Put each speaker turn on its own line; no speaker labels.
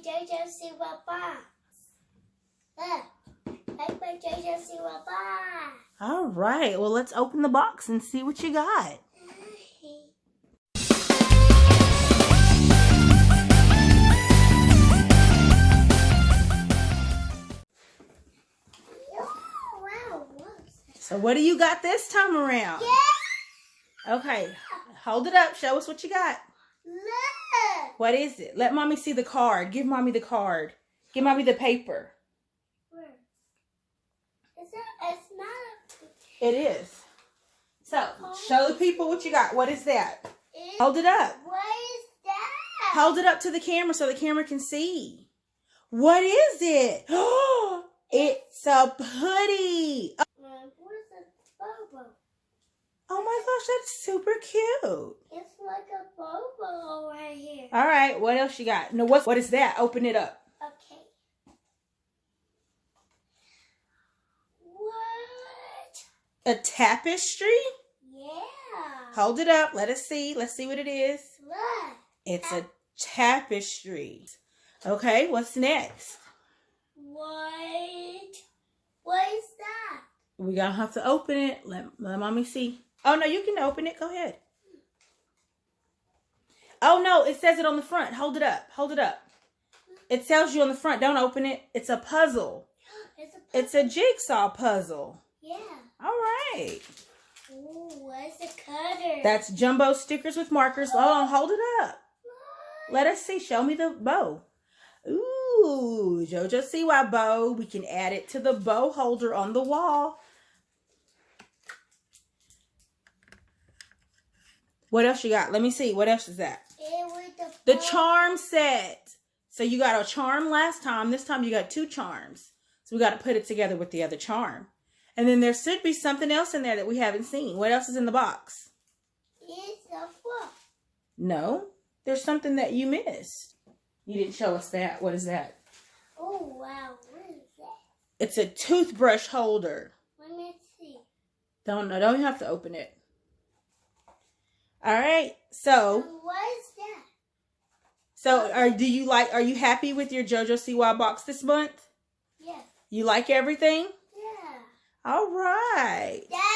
Jojo Siwa box. Look, like my Jojo Siwa box.
All right, well, let's open the box and see what you got. So what do you got this time around?
Yeah.
Okay, hold it up. Show us what you got.
Look.
What is it? Let mommy see the card. Give mommy the card. Give mommy the paper.
Where? It's not.
It is. So, show the people what you got. What is that? Hold it up.
What is that?
Hold it up to the camera so the camera can see. What is it? Oh, it's a hoodie.
Where's the bobo?
Oh my gosh, that's super cute.
It's like a bobo right here.
All right, what else you got? No, what is that? Open it up.
Okay. What?
A tapestry?
Yeah.
Hold it up. Let us see. Let's see what it is.
Look.
It's a tapestry. Okay, what's next?
What? What is that?
We're going to have to open it. Let mommy see. Oh, no, you can open it. Go ahead. Oh, no, it says it on the front. Hold it up. Hold it up. It tells you on the front. Don't open it. It's a puzzle. It's a jigsaw puzzle.
Yeah.
All right.
Ooh, what's the cutter?
That's jumbo stickers with markers. Oh, hold it up. Let us see. Show me the bow. Ooh, Jojo Siwa bow. We can add it to the bow holder on the wall. What else you got? Let me see. What else is that? The charm set. So you got a charm last time. This time you got 2 charms. So we got to put it together with the other charm. And then there should be something else in there that we haven't seen. What else is in the box?
It's a book.
No, there's something that you missed. You didn't show us that. What is that?
Oh, wow. What is that?
It's a toothbrush holder.
Let me see.
Don't have to open it. All right. So,
What is that?
so are you happy with your Jojo Siwa box this month?
Yeah.
You like everything?
Yeah.
All right.
Dad.